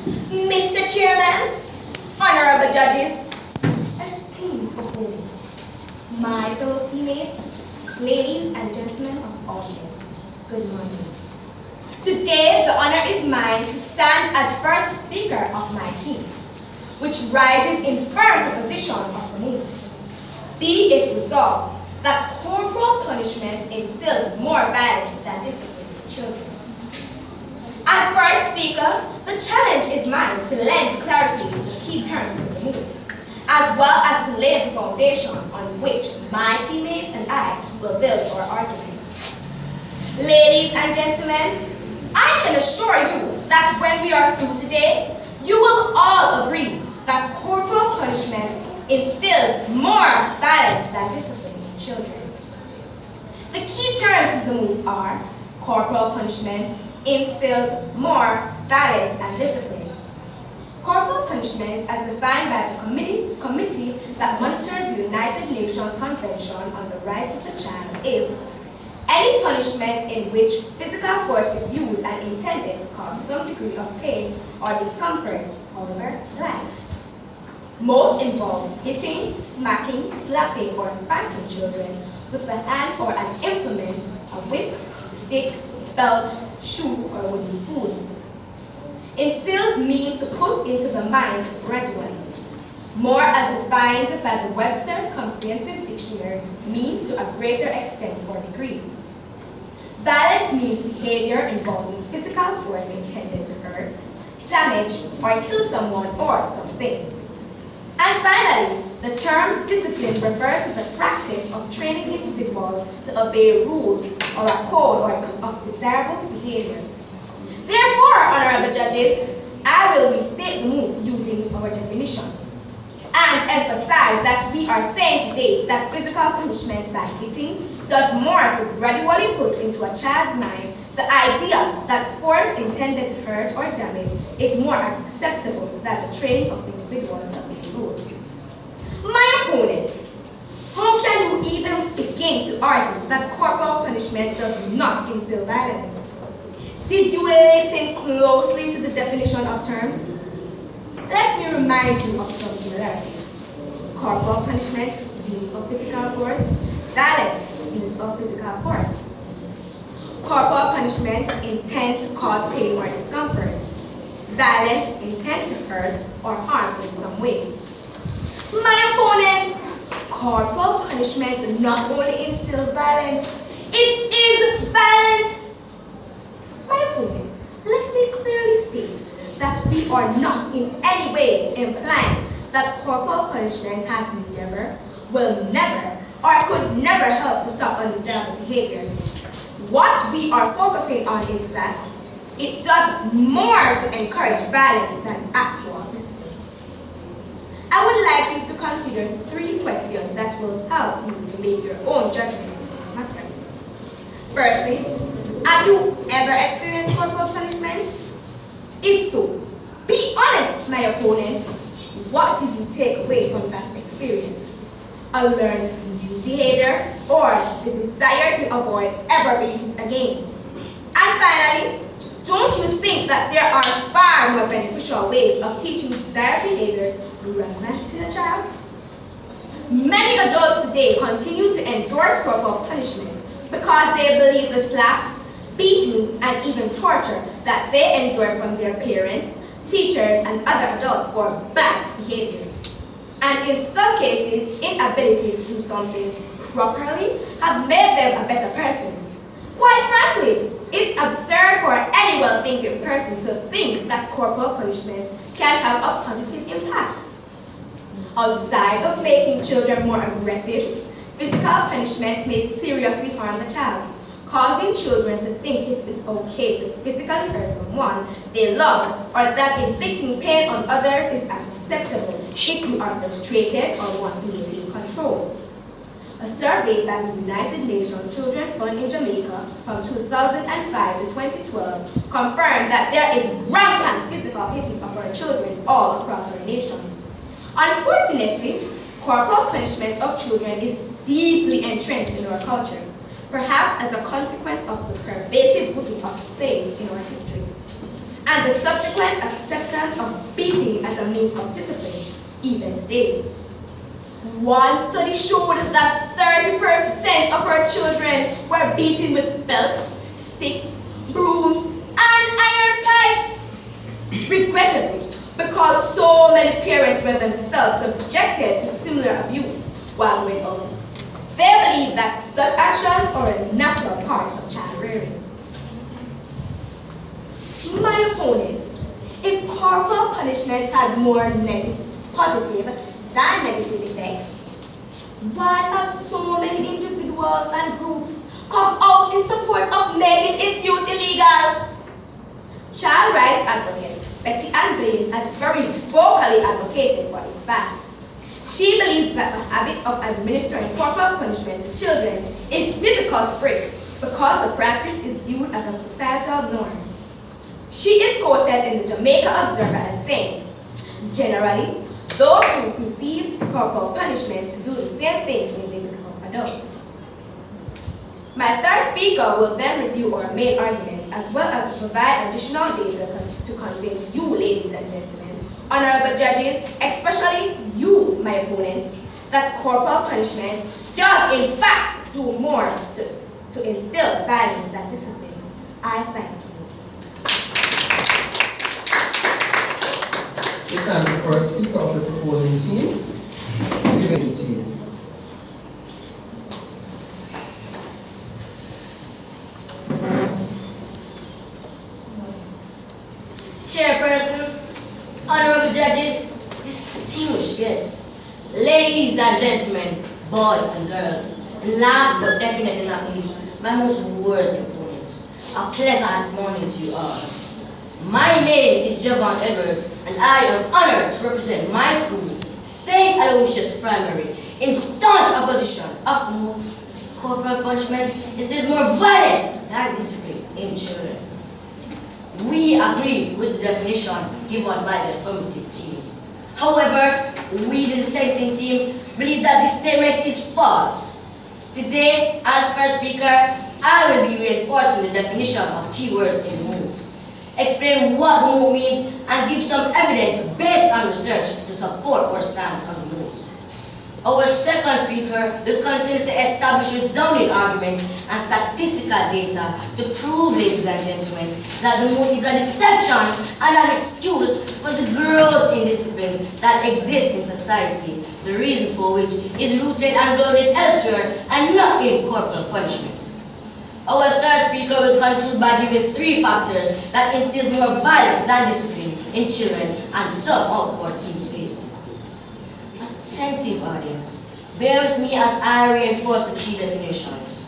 Mr. Chairman, honorable judges, esteemed opponents, my fellow teammates, ladies and gentlemen of audience, good morning. Today, the honor is mine to stand as first speaker of my team, which rises in firm opposition of the moot. Be it resolved that corporal punishment instills more violence than discipline in children. As first speaker, the challenge is mine to lend clarity to the key terms of the moot, as well as to lay the foundation on which my teammates and I will build our argument. Ladies and gentlemen, I can assure you that when we are through today, you will all agree that corporal punishment instills more violence than discipline in children. The key terms of the moot are corporal punishment instills more violence and discipline. Corporal punishment, as defined by the committee that monitors the United Nations Convention on the Rights of the Child, is any punishment in which physical force is used and intended to cause some degree of pain or discomfort, however light. Most involve hitting, smacking, slapping, or spanking children with a hand or an implement, a whip, stick, belt, shoe, or wooden spoon. Instills mean to put into the mind gradually. More as defined by the Webster Comprehensive Dictionary, means to a greater extent or degree. Violence means behavior involving physical force intended to hurt, damage, or kill someone or something. And finally, the term discipline refers to the practice of training individuals to obey rules or a code of desirable behavior. Therefore, honorable judges, I will restate the moot using our definitions and emphasize that we are saying today that physical punishment by hitting does more to gradually put into a child's mind the idea that force intended to hurt or damage is more acceptable than the training of individuals to obey rules. My opponents, how can you even begin to argue that corporal punishment does not instill violence? Did you listen closely to the definition of terms? Let me remind you of some similarities. Corporal punishment, use of physical force. Violence, use of physical force. Corporal punishment, intent to cause pain or discomfort. Violence, intent to hurt or harm in some way. My opponents, corporal punishment not only instills violence, it is violence. My opponents, let me clearly state that we are not in any way implying that corporal punishment has never, will never, or could never help to stop undesirable behaviors. What we are focusing on is that it does more to encourage violence than actual discipline. I would like you to consider 3 questions that will help you to make your own judgment on this matter. Firstly, have you ever experienced corporal punishment? If so, be honest, my opponents. What did you take away from that experience? A learned new behavior or the desire to avoid ever being hit again? And finally, don't you think that there are far more beneficial ways of teaching desired behaviors relevant to the child? Many adults today continue to endorse corporal punishment because they believe the slaps, beatings, and even torture that they endure from their parents, teachers, and other adults for bad behavior. And in some cases, inability to do something properly have made them a better person. Quite frankly, it's absurd for any well-thinking person to think that corporal punishment can have a positive impact. Outside of making children more aggressive, physical punishment may seriously harm the child, causing children to think it is okay to physically hurt someone they love, or that inflicting pain on others is acceptable if you are frustrated or want to maintain control. A survey by the United Nations Children Fund in Jamaica from 2005 to 2012 confirmed that there is rampant physical hitting of our children all across our nation. Unfortunately, corporal punishment of children is deeply entrenched in our culture, perhaps as a consequence of the pervasive booking of slaves in our history, and the subsequent acceptance actions of beating as a means of discipline, even today. One study showed that 30% of our children were beaten with belts, sticks, brooms, and iron pipes. Regrettably, because so many parents were themselves subjected to similar abuse while growing up, they believe that such actions are a natural part of child rearing. My opponents, if corporal punishments had more positive than negative effects, why have so many individuals and groups come out in support of making its use illegal? Child rights advocates Betty Ann Blaine has very vocally advocated for this ban. She believes that the habit of administering corporal punishment to children is difficult to break because the practice is viewed as a societal norm. She is quoted in the Jamaica Observer as saying, "Generally, those who receive corporal punishment do the same thing when they become adults." My third speaker will then review our main arguments as well as provide additional data to convince you, ladies and gentlemen, honorable judges, especially you, my opponents, that corporal punishment does in fact do more to instill values than discipline. I thank you. This time the first speaker of the proposing team, giving team. Chairperson, honorable judges, distinguished guests, ladies and gentlemen, boys and girls, and last but definitely not least, my most worthy opponents, a pleasant morning to you all. My name is Javon Edwards, and I am honored to represent my school, St. Aloysius Primary, in staunch opposition of the move. Corporal punishment is more violent than discipline in children. We agree with the definition given by the affirmative team. However, we, the dissenting team, believe that this statement is false. Today, as first speaker, I will be reinforcing the definition of keywords in mood, explain what the mood means, and give some evidence based on research to support our stance on the mood. Our second speaker will continue to establish resounding arguments and statistical data to prove, ladies and gentlemen, that the mood is a deception and an excuse for the gross indiscipline that exists in society, the reason for which is rooted and grounded elsewhere and not in corporal punishment. Our third speaker will conclude by giving 3 factors that instills more violence than discipline in children and some of our team's face. Attentive audience, bear with me as I reinforce the key definitions.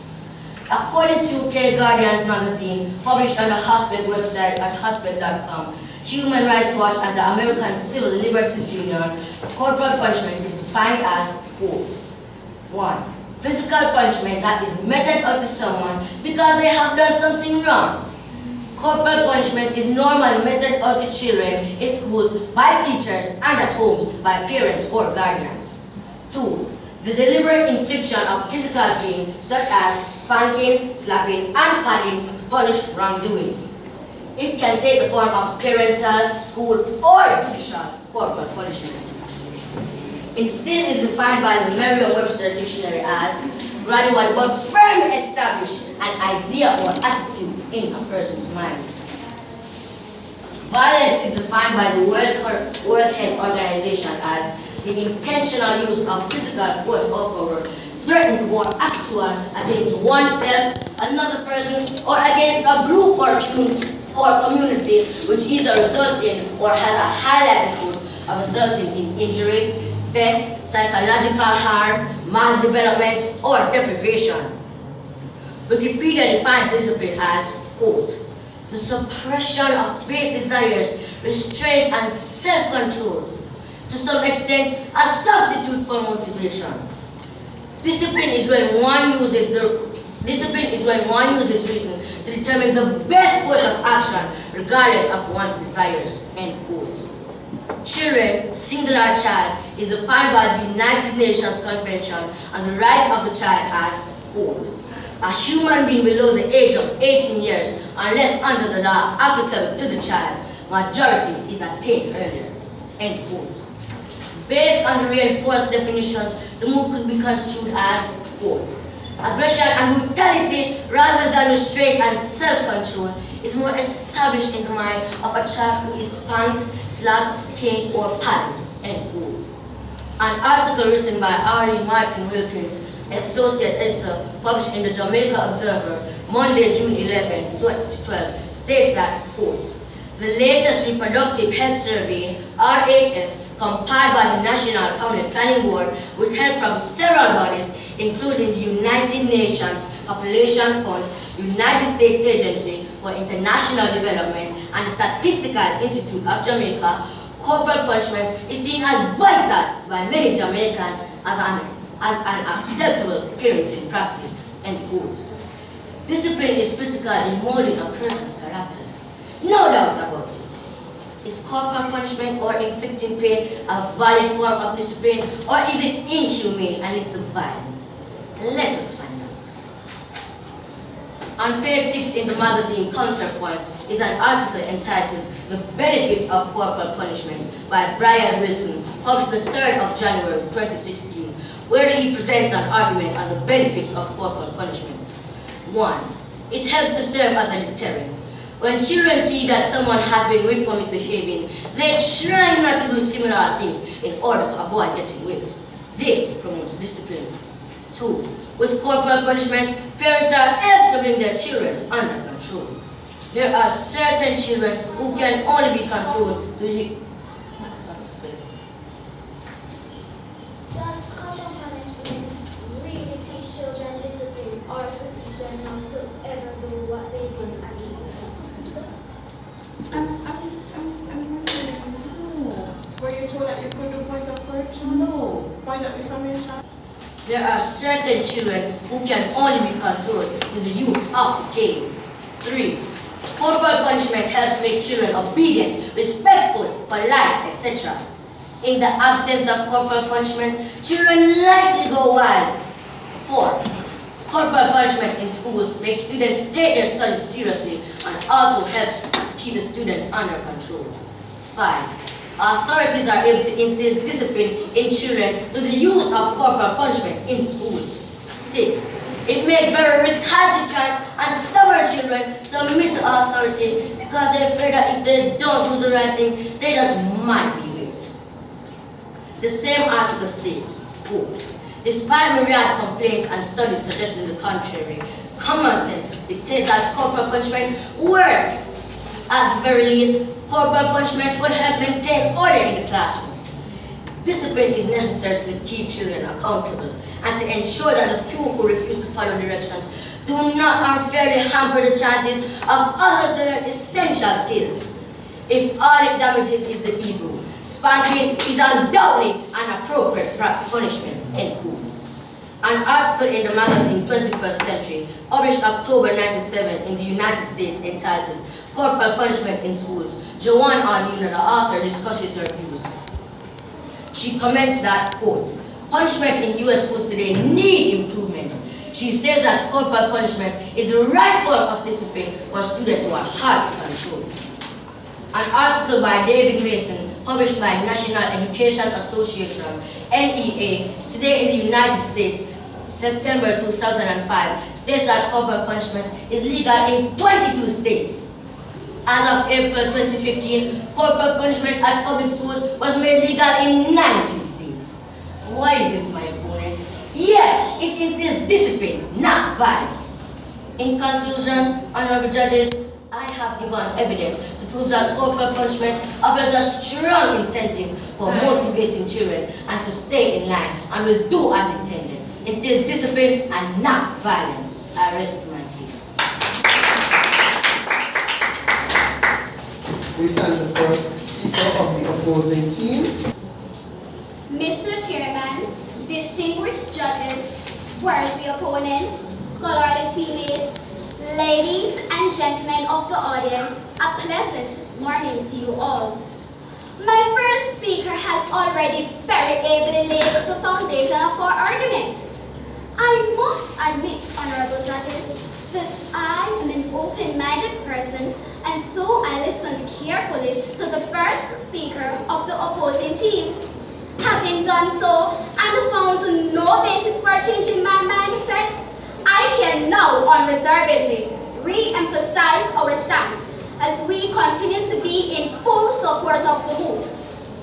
According to Care Guardians magazine, published on the Hospital website at hospital.com, Human Rights Watch and the American Civil Liberties Union, corporal punishment is defined as, quote, 1. Physical punishment that is meted out to someone because they have done something wrong. Corporal punishment is normally meted out to children in schools by teachers and at homes by parents or guardians. 2. The deliberate infliction of physical pain such as spanking, slapping, and padding to punish wrongdoing. It can take the form of parental, school, or judicial corporal punishment. Instead is defined by the Merriam-Webster dictionary as gradual but firmly establish an idea or attitude in a person's mind. Violence is defined by the World Health Organization as the intentional use of physical force or power threatened or actual against oneself, another person, or against a group or community, which either results in or has a high likelihood of resulting in injury, death, psychological harm, maldevelopment, or deprivation. Wikipedia defines discipline as, quote, the suppression of base desires, restraint, and self-control, to some extent a substitute for motivation. Discipline is when one uses reason to determine the best course of action regardless of one's desires, end quote. Children, singular child, is defined by the United Nations Convention on the Rights of the Child as, quote, a human being below the age of 18 years unless under the law applicable to the child majority is attained earlier. End quote. Based on the reinforced definitions, the move could be construed as, quote, aggression and brutality rather than restraint and self-control is more established in the mind of a child who is spanked, slapped, caned, or paddled, end quote. An article written by R.E. Martin Wilkins, associate editor, published in the Jamaica Observer, Monday, June 11, 2012, states that, quote, the latest Reproductive Health Survey, RHS, compiled by the National Family Planning Board with help from several bodies, including the United Nations Population Fund, United States Agency for International Development, and the Statistical Institute of Jamaica, corporal punishment is seen as vital by many Jamaicans as an acceptable parenting practice, end quote. Discipline is critical in molding a person's character. No doubt about it. Is corporal punishment or inflicting pain a valid form of discipline, or is it inhumane and leads to violence? Let us find out. On page 6 in the magazine Counterpoint is an article entitled The Benefits of Corporal Punishment by Brian Wilson, published the 3rd of January 2016, where he presents an argument on the benefits of corporal punishment. 1. It helps to serve as a deterrent. When children see that someone has been whipped for misbehaving, they try not to do similar things in order to avoid getting whipped. This promotes discipline. 2. With corporal punishment, parents are helped to bring their children under control. There are certain children who can only be controlled to the... Does corporal punishment really teach children discipline, or to teach them not to ever do what they did again? Were you told that you could do point of correction? No. Point of information? There are certain children who can only be controlled to the use of the cane. 3. Corporal punishment helps make children obedient, respectful, polite, etc. In the absence of corporal punishment, children likely go wild. 4. Corporal punishment in school makes students take their studies seriously and also helps to keep the students under control. 5. Authorities are able to instill discipline in children through the use of corporal punishment in schools. 6. It makes very recalcitrant and stubborn children submit to authority because they fear that if they don't do the right thing, they just might be whipped. The same article states, quote, despite myriad complaints and studies suggesting the contrary, common sense dictates that corporal punishment works. At the very least, corporal punishment would help maintain order in the classroom. Discipline is necessary to keep children accountable and to ensure that the few who refuse to follow directions do not unfairly hamper the chances of others to learn essential skills. If all it damages is the ego, spanking is undoubtedly an appropriate punishment, end quote. An article in the magazine 21st Century, published October 97 in the United States, entitled Corporal Punishment in Schools, Joanne O'Neill, the author, discusses her views. She comments that, quote, punishment in U.S. schools today need improvement. She says that corporal punishment is the right form of discipline for students who are hard to control. An article by David Mason, published by National Education Association, NEA, today in the United States, September 2005, states that corporal punishment is legal in 22 states. As of April 2015, corporal punishment at public schools was made legal in 19 states. Why is this, my opponent? Yes, it insists discipline, not violence. In conclusion, honorable judges, I have given evidence to prove that corporal punishment offers a strong incentive for motivating children and to stay in line and will do as intended. Instill discipline and not violence. I rest my case. We thank the first speaker of the opposing team. Mr. Chairman, distinguished judges, worthy opponents, scholarly teammates, ladies and gentlemen of the audience, a pleasant morning to you all. My first speaker has already very ably laid the foundation of our arguments. I must admit, honorable judges, that I am an open-minded person and so I listened carefully to the first speaker of the opposing team. Having done so, and found no basis for changing my mindset, I can now unreservedly re-emphasize our stance as we continue to be in full support of the move.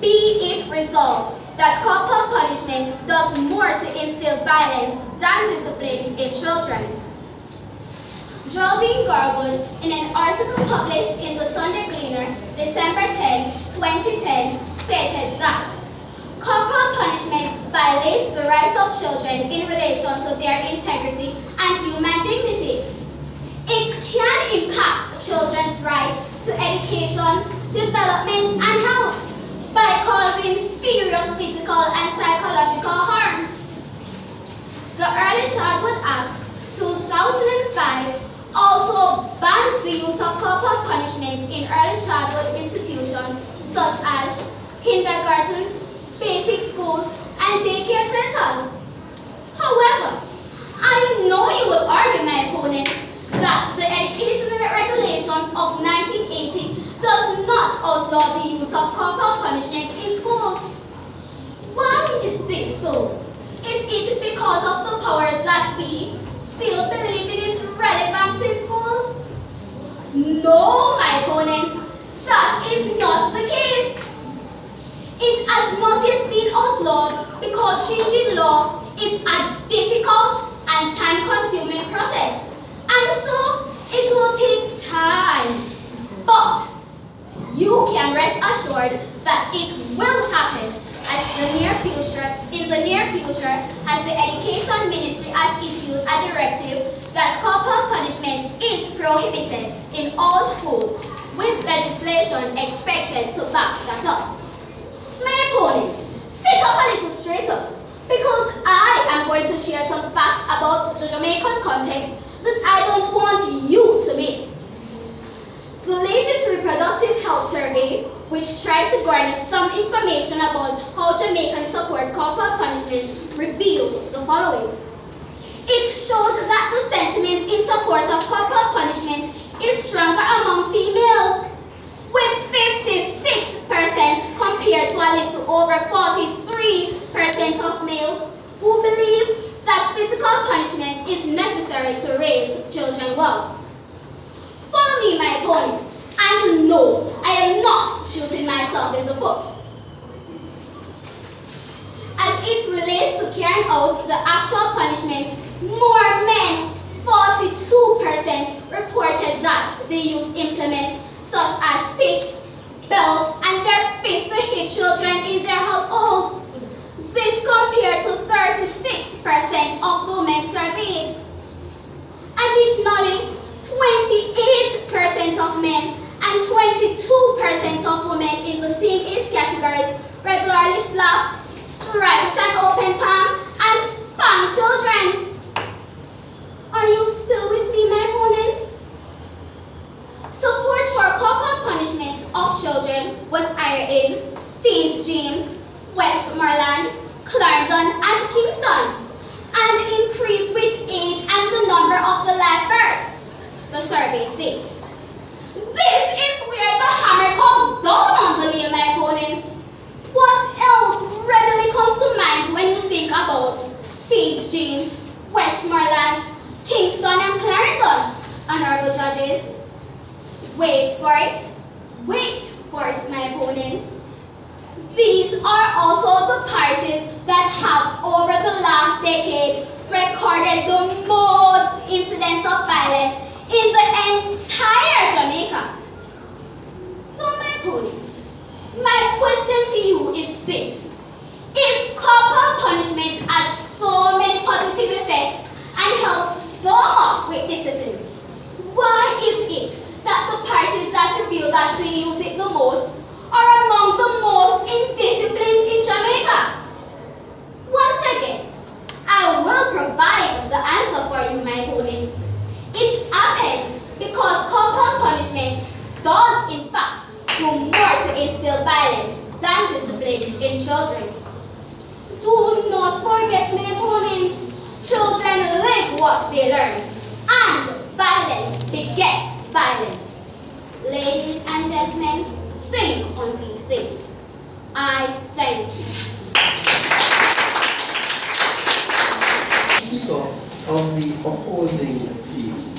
Be it resolved that corporal punishment does more to instill violence than discipline in children. Geraldine Garwood, in an article published in the Sunday Gleaner, December 10, 2010, stated that corporal punishment violates the rights of children in relation to their integrity and human dignity. It can impact children's rights to education, development, and health by causing serious physical and psychological harm. The Early Childhood Act 2005 also bans the use of corporal punishment in early childhood institutions such as kindergartens, basic schools, and daycare centers. However, I know you will argue, my opponents, that the educational regulations of 1980 does not outlaw the use of corporal punishment in schools. Why is this so? Is it because of the powers that be still believe in its relevance in schools? No, my opponents, that is not the case. It has not yet been outlawed because changing law is a difficult and time-consuming process, and so it will take time. But you can rest assured that it will happen in the near future, as the Education Ministry has issued a directive that corporal punishment is prohibited in all schools, with legislation expected to back that up. My opponents, sit up a little straighter, because I am going to share some facts about the Jamaican context that I don't want you to miss. The latest reproductive health survey, which tries to garner some information about how Jamaicans support corporal punishment, revealed the following. It showed that the sentiment in support of corporal punishment is stronger among females, with 56% compared to a little over 43% of males who believe that physical punishment is necessary to raise children well. Follow me, my opponent, and no, I am not shooting myself in the foot. As it relates to carrying out the actual punishment, more men, 42%, reported that they use implements such as sticks, belts, and their fists to hit children in their households. This compared to 36% of women surveyed. Additionally, 28% of men and 22% of women in the same age categories regularly slap, strike an open palm, and spank children. Are you still with me, my opponents? Support for corporal punishment of children was higher in St. James, Westmoreland, Clarendon, and Kingston, and increased with age and the number of the live births, the survey states. This is where the hammer comes down on the nail, my opponents. What else readily comes to mind when you think about St. James, Westmoreland, Kingston, and Clarendon, honorable judges? Wait for it, my opponents. These are also the parishes that have, over the last decade, recorded the most incidents of violence in the entire Jamaica. So, my opponents, my question to you is this. If corporal punishment has so many positive effects and helps so much with discipline, why is it that the parishes that reveal that they use it the most are among the most indisciplined in Jamaica? Once again, I will provide the answer for you, my opponents. It happens because corporal punishment does in fact do more to instill violence than discipline in children. Do not forget, my opponents, children live what they learn, and violence begets violence. Ladies and gentlemen, think on these things. I thank you. Speaker of the opposing team.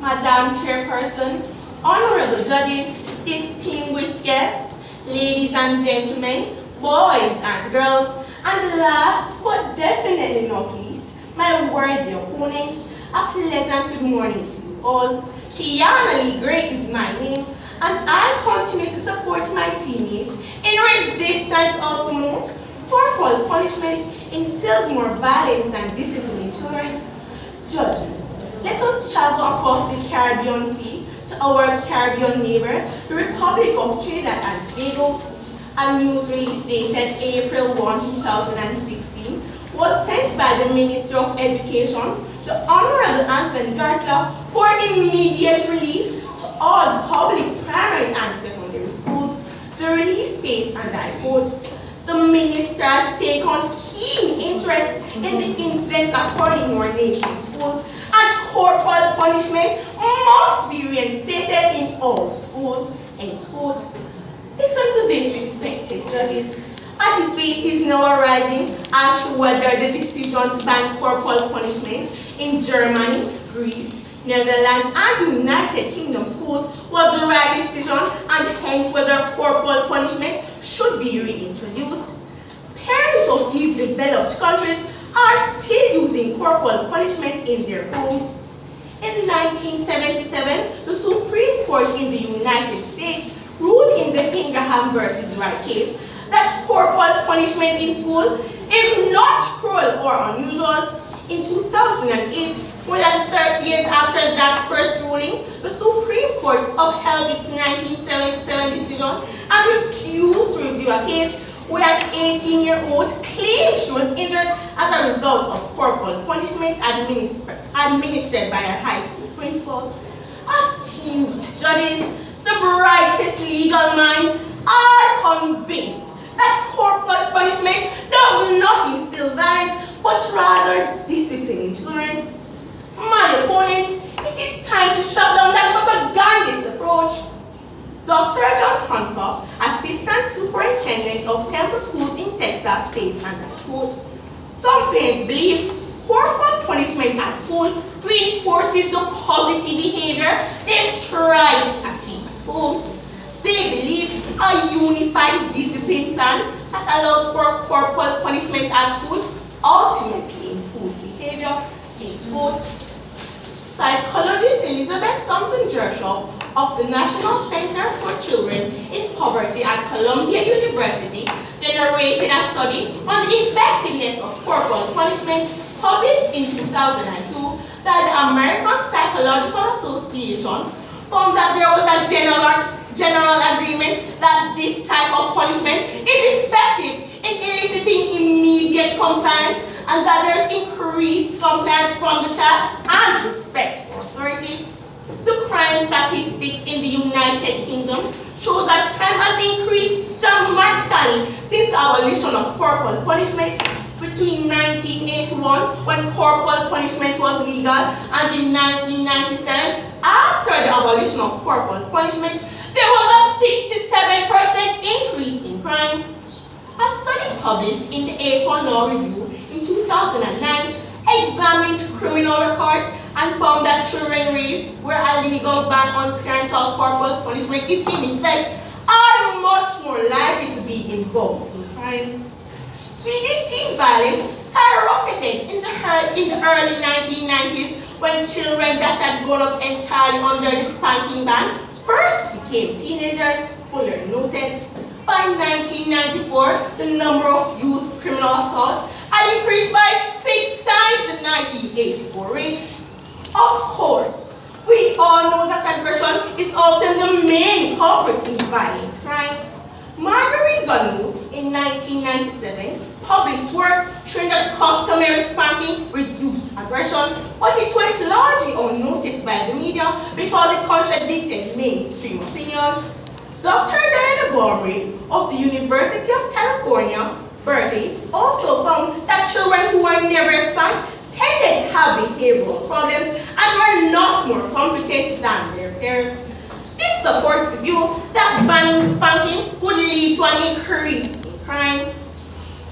Madam Chairperson, honorable judges, distinguished guests, ladies and gentlemen, boys and girls, and last but definitely not least, my worthy opponents, a pleasant good morning to you all. Tiana Lee Gray is my name, and I continue to support my teammates in resistance of the moat. Corporal punishment instills more violence than discipline in children. Judges, let us travel across the Caribbean Sea to our Caribbean neighbor, the Republic of Trinidad and Tobago. A news release dated April 1, 2016 was sent by the Minister of Education, the Honorable Anthony Garcia, for immediate release to all public primary and secondary schools. The release states, and I quote, "The Minister has taken keen interest in the incidents occurring in our nation's schools, and corporal punishment must be reinstated in all schools," end quote. Listen to this, respected judges. A debate is now arising as to whether the decision to ban corporal punishment in Germany, Greece, Netherlands, and United Kingdom schools was the right decision, and hence whether corporal punishment should be reintroduced. Parents of these developed countries are still using corporal punishment in their homes. In 1977, the Supreme Court in the United States ruled in the Ingraham versus Wright case that corporal punishment in school is not cruel or unusual. In 2008, more than 30 years after that first ruling, the Supreme Court upheld its 1977 decision and refused to review a case where an 18-year-old claimed she was injured as a result of corporal punishment administered by her high school principal. Esteemed judges, the brightest legal minds are convinced that corporal punishment does not instill violence, but rather discipline in children. My opponents, it is time to shut down that propagandist approach. Dr. John Hancock, Assistant Superintendent of Temple Schools in Texas, states, and I quote, "Some parents believe corporal punishment at school reinforces the positive behavior they strive to achieve at home. They believe a unified discipline plan that allows for corporal punishment at school ultimately improves behavior," end quote. Psychologist Elizabeth Thompson-Jershoff of the National Center for Children in Poverty at Columbia University generated a study on the effectiveness of corporal punishment published in 2002 by the American Psychological Association, found that there was a general agreement that this type of punishment is effective in eliciting immediate compliance, and that there is increased compliance from the child and respect for authority. The crime statistics in the United Kingdom show that crime has increased dramatically since abolition of corporal punishment between 1981, when corporal punishment was legal, and in 1997, after the abolition of corporal punishment, there was a 67% increase in crime. A study published in the April Law Review in 2009 examined criminal records and found that children raised where a legal ban on parental corporal punishment is in effect are much more likely to be involved in crime. Swedish teen violence skyrocketed in the early 1990s when children that had grown up entirely under the spanking ban first became teenagers, Fuller noted. By 1994, the number of youth criminal assaults had increased by 6 times the 1984 rate. Of course, we all know that aggression is often the main culprit in violent crime. Marguerite Ganu, in in 1997 published work showing that customary spanking reduced aggression, but it went largely unnoticed by the media because it contradicted mainstream opinion. Dr. Diana Baumried of the University of California, Berkeley, also found that children who were never spanked tended to have behavioral problems and were not more competent than their peers. This supports the view that banning spanking would lead to an increase in crime.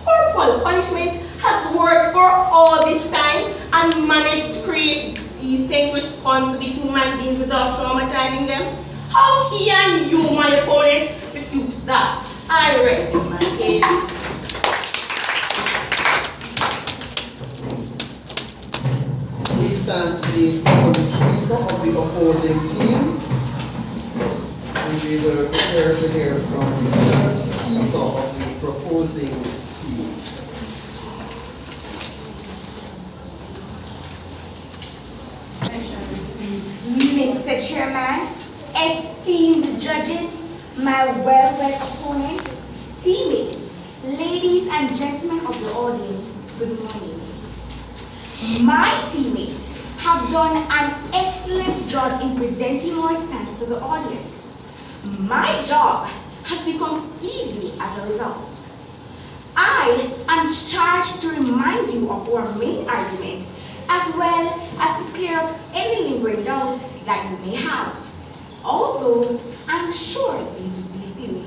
Corporal punishment has worked for all this time and managed to create decent, responsible human beings without traumatizing them. How he and you, my opponents, refute that? I rest my case. We thank the second speaker of the opposing team. And we will prepare to hear from the third speaker of the proposing team. Mr. Chairman, esteemed judges, my well-read opponents, teammates, ladies and gentlemen of the audience, good morning. My teammates have done an excellent job in presenting our stance to the audience. My job has become easy as a result. I am charged to remind you of our main arguments as well as to clear up any lingering doubts that you may have, although I'm sure these will be few.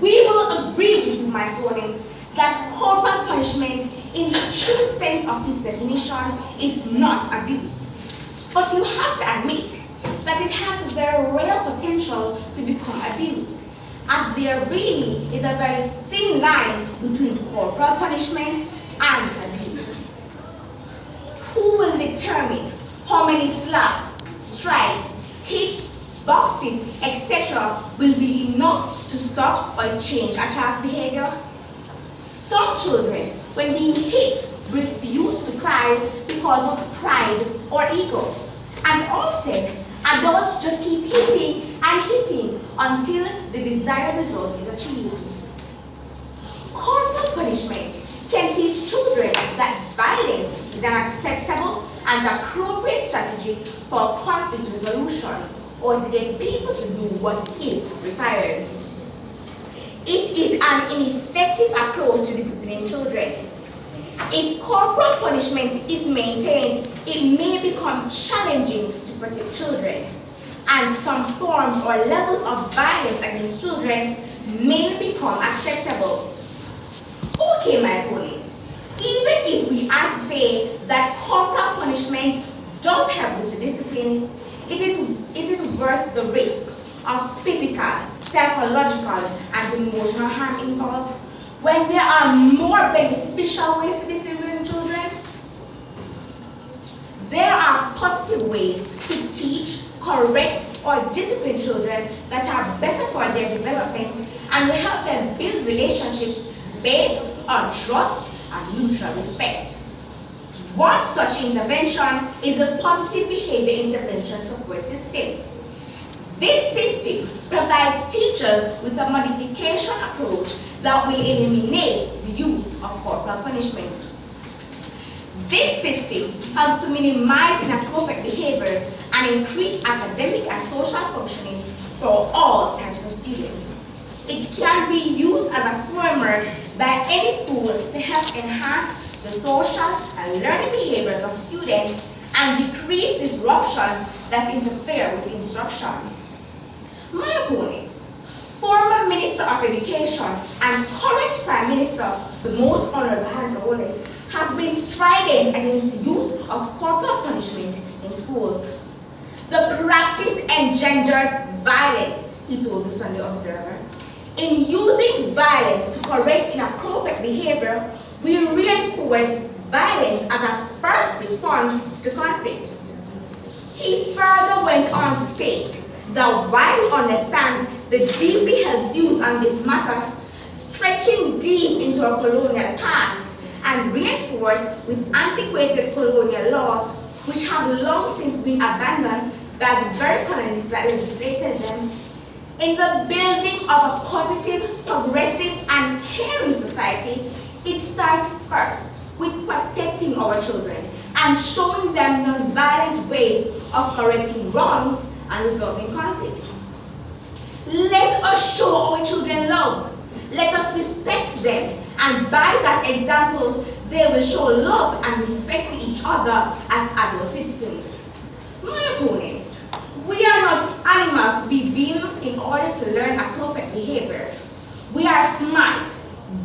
We will agree with you, my opponents, that corporal punishment in the true sense of its definition is not abuse. But you have to admit that it has a very real potential to become abuse, as there really is a very thin line between corporal punishment and abuse. Who will determine how many slaps, strikes, hits, boxes, etc. will be enough to stop or change a child's behavior? Some children, when being hit, refuse to cry because of pride or ego. And often, adults just keep hitting and hitting until the desired result is achieved. Corporal punishment can teach children that violence is an acceptable and appropriate strategy for conflict resolution or to get people to do what is required. It is an ineffective approach to disciplining children. If corporal punishment is maintained, it may become challenging to protect children, and some forms or levels of violence against children may become acceptable. Okay, my opponents, even if we are to say that corporal punishment does help with the discipline, it is worth the risk of physical, psychological, and emotional harm involved when there are more beneficial ways to discipline children. There are positive ways to teach, correct, or discipline children that are better for their development and will help them build relationships based on trust and mutual respect. One such intervention is the positive behavior intervention support system. This system provides teachers with a modification approach that will eliminate the use of corporal punishment. This system helps to minimize inappropriate behaviors and increase academic and social functioning for all types of students. It can be used as a framework by any school to help enhance the social and learning behaviors of students and decrease disruptions that interfere with instruction. My opponents, former Minister of Education and current Prime Minister, the Most Honorable Aloysius, have been strident against the use of corporal punishment in schools. The practice engenders violence, he told the Sunday Observer. In using violence to correct inappropriate behavior, we reinforce violence as a first response to conflict. He further went on to state that while he understands the deeply held views on this matter, stretching deep into a colonial past and reinforced with antiquated colonial laws which have long since been abandoned by the very colonists that legislated them, in the building of a positive, progressive, and start first with protecting our children and showing them non-violent ways of correcting wrongs and resolving conflicts. Let us show our children love. Let us respect them, and by that example, they will show love and respect to each other as adult citizens. My opponents, we are not animals to be beaten in order to learn appropriate behaviors. We are smart,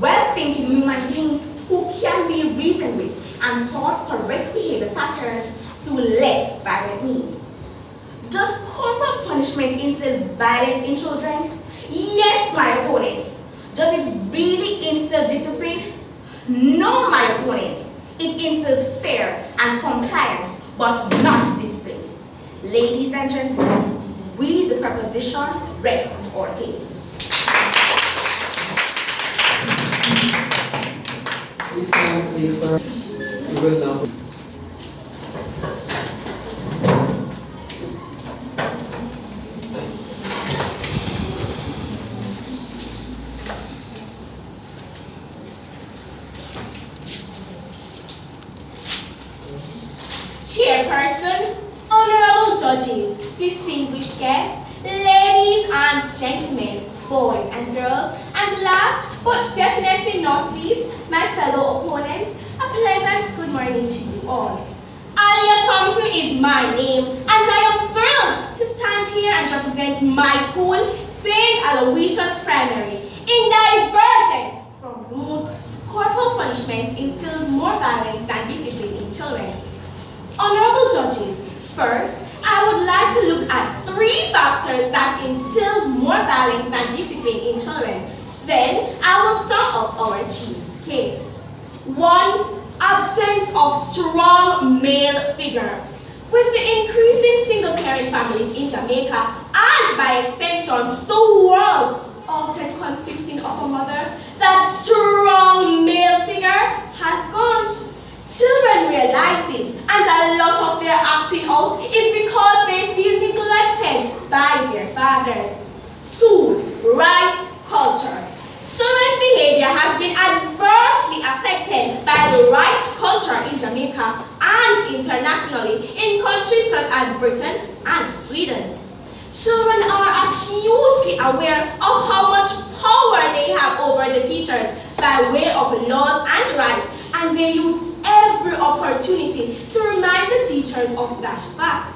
well-thinking human beings who can be reasoned with and taught correct behavior patterns through less violent means. Does corporal punishment instill violence in children? Yes, my opponents. Does it really instill discipline? No, my opponents. It instills fear and compliance, but not discipline. Ladies and gentlemen, we the preposition rest our case. Please stand. We will now. Chairperson, honorable judges, distinguished guests, ladies and gentlemen, boys and girls, and last but definitely not least, my fellow opponents, a pleasant good morning to you all. Alia Thompson is my name, and I am thrilled to stand here and represent my school, St. Aloysius Primary. In divergence from roots, corporal punishment instills more violence than discipline in children. Honorable judges, first, I would like to look at 3 factors that instills more violence than discipline in children. Then, I will sum up our chief's case. 1. Absence of strong male figure. With the increasing single-parent families in Jamaica, and by extension, the world, often consisting of a mother, that strong male figure has gone. Children realize this, and a lot of their acting out is because they feel neglected by their fathers. 2. Rights culture. Children's behavior has been adversely affected by the rights culture in Jamaica and internationally in countries such as Britain and Sweden. Children are acutely aware of how much power they have over the teachers by way of laws and rights, and they use every opportunity to remind the teachers of that fact.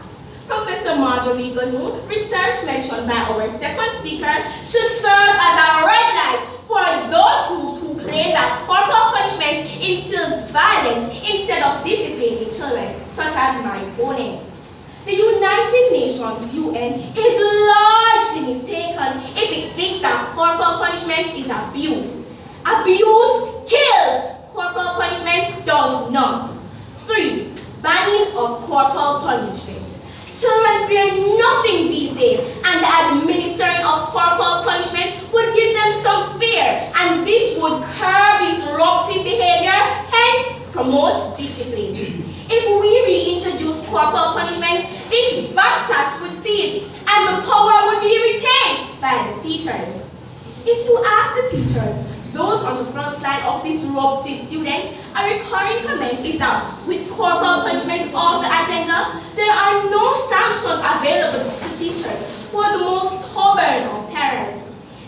Professor Marjorie Gonu, research mentioned by our second speaker, should serve as a red light for those groups who claim that corporal punishment instills violence instead of discipline in children, such as my opponents. The United Nations, UN, is largely mistaken if it thinks that corporal punishment is abuse. Abuse kills. Corporal punishment does not. 3. Banning of corporal punishment. Children fear nothing these days, and the administering of corporal punishment would give them some fear, and this would curb disruptive behavior, hence promote discipline. If we reintroduce corporal punishment, these backchats would cease, and the power would be retained by the teachers. If you ask the teachers, those on the front line of disruptive students, a recurring comment is that with corporal punishment off the agenda, there are no sanctions available to teachers for the most stubborn of terrors.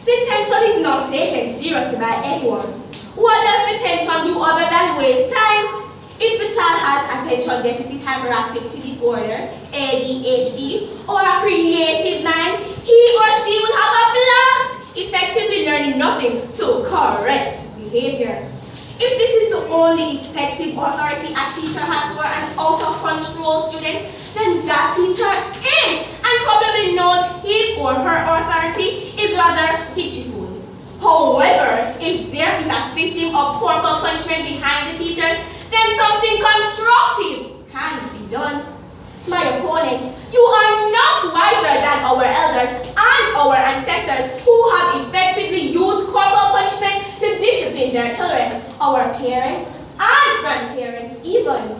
Detention is not taken seriously by anyone. What does detention do other than waste time? If the child has attention deficit hyperactivity disorder, ADHD, or a creative mind, he or she will have a blast effectively learning nothing to correct behavior. If this is the only effective authority a teacher has for an out-of-control student, then that teacher is and probably knows his or her authority is rather pitiful. However, if there is a system of corporal punishment behind the teachers, then something constructive can be done. My opponents, you are not wiser than our elders and our ancestors who have effectively used corporal punishment to discipline their children, our parents and grandparents even.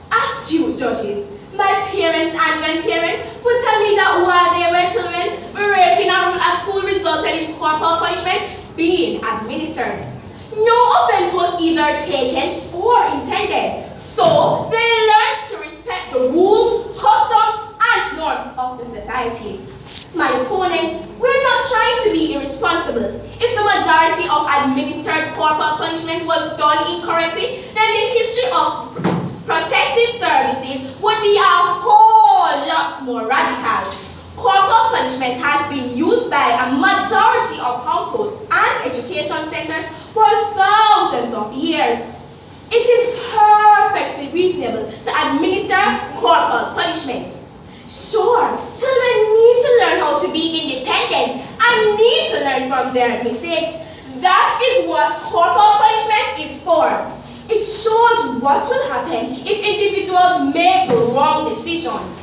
Astute judges, my parents and grandparents would tell me that while they were children, breaking a rule at school resulted in corporal punishment being administered. No offense was either taken or intended, so they learned to respect the rules, customs, and norms of the society. My opponents were not trying to be irresponsible. If the majority of administered corporal punishment was done incorrectly, then the history of protective services would be a whole lot more radical. Corporal punishment has been used by a majority of households and education centers for thousands of years. It is perfectly reasonable to administer corporal punishment. Sure, children need to learn how to be independent and need to learn from their mistakes. That is what corporal punishment is for. It shows what will happen if individuals make wrong decisions.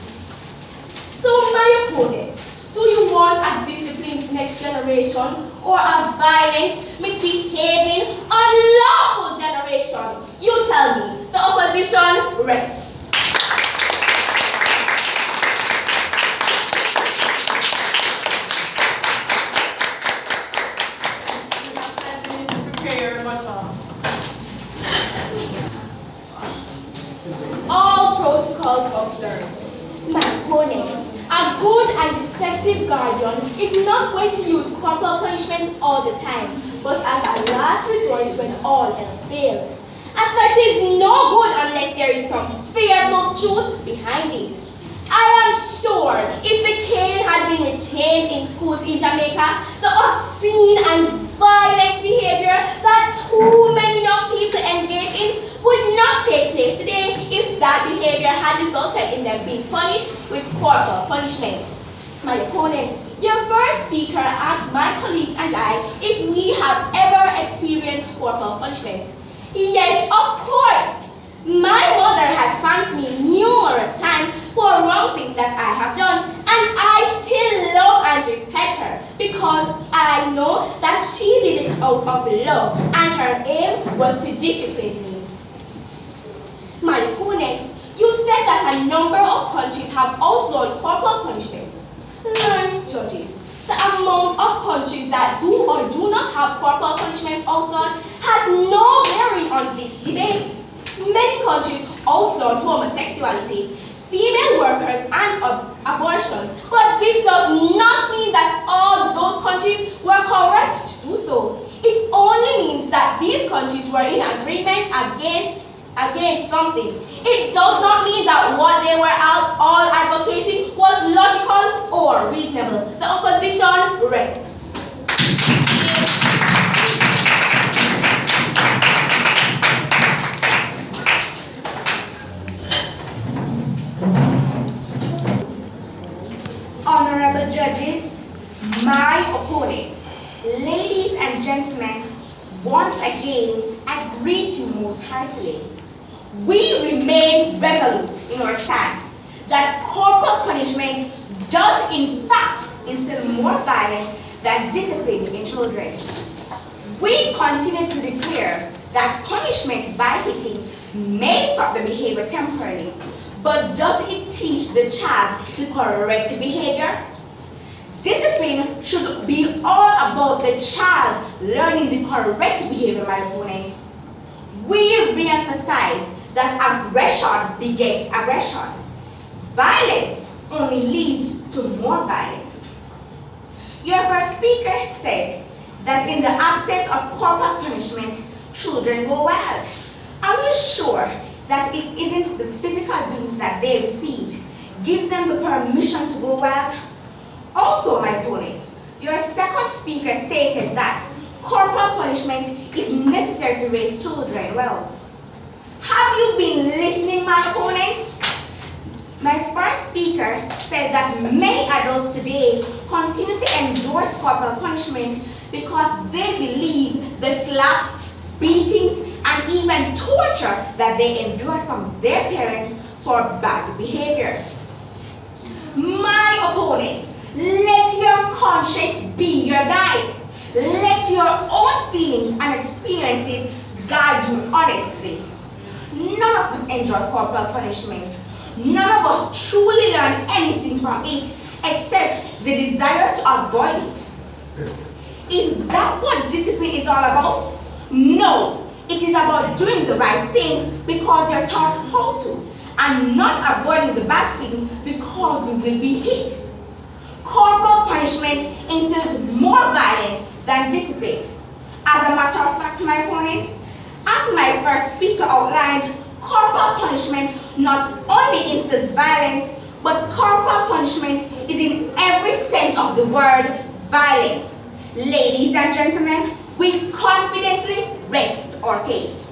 So my opponents, do you want a disciplined next generation or a violent, misbehaving, unlawful generation? You tell me. The opposition rests. All protocols observed. My opponents, a good and effective guardian is not going to use corporal punishment all the time, but as a last resort when all else fails. A threat is no good unless there is some fearful truth behind it. I am sure if the cane had been retained in schools in Jamaica, the obscene and violent behavior that too many young people engage in would not take place today if that behavior had resulted in them being punished with corporal punishment. My opponents, your first speaker asked my colleagues and I if we have ever experienced corporal punishment. Yes, of course. My mother has spanked me numerous times for wrong things that I have done, and I still love and respect her because I know that she did it out of love and her aim was to discipline me. My opponents, you said that a number of countries have outlawed corporal punishment. Learned judges, the amount of countries that do or do not have corporal punishment outlawed has no bearing on this debate. Many countries outlawed homosexuality, female workers, and abortions, but this does not mean that all those countries were correct to do so. It only means that these countries were in agreement against something. It does not mean that what they were all advocating was logical or reasonable. The opposition rests. Honorable judges, my opponents, ladies and gentlemen, once again, I greet you most heartily. We remain resolute in our stance that corporal punishment does in fact instill more violence than discipline in children. We continue to declare that punishment by hitting may stop the behavior temporarily, but does it teach the child the correct behavior? Discipline should be all about the child learning the correct behavior, my opponents. We re-emphasize that aggression begets aggression. Violence only leads to more violence. Your first speaker said that in the absence of corporal punishment, children go wild. Are you sure that it isn't the physical abuse that they received gives them the permission to go wild? Also, my opponents, your second speaker stated that corporal punishment is necessary to raise children well. Have you been listening, my opponents? My first speaker said that many adults today continue to endorse corporal punishment because they believe the slaps, beatings, and even torture that they endured from their parents for bad behavior. My opponents, let your conscience be your guide. Let your own feelings and experiences guide you honestly. None of us enjoy corporal punishment. None of us truly learn anything from it except the desire to avoid it. Is that what discipline is all about? No, it is about doing the right thing because you're taught how to, and not avoiding the bad thing because you will be hit. Corporal punishment instills more violence than discipline. As a matter of fact, my opponents, as my first speaker outlined, corporal punishment not only instills violence, but corporal punishment is in every sense of the word violence. Ladies and gentlemen, we confidently rest our case.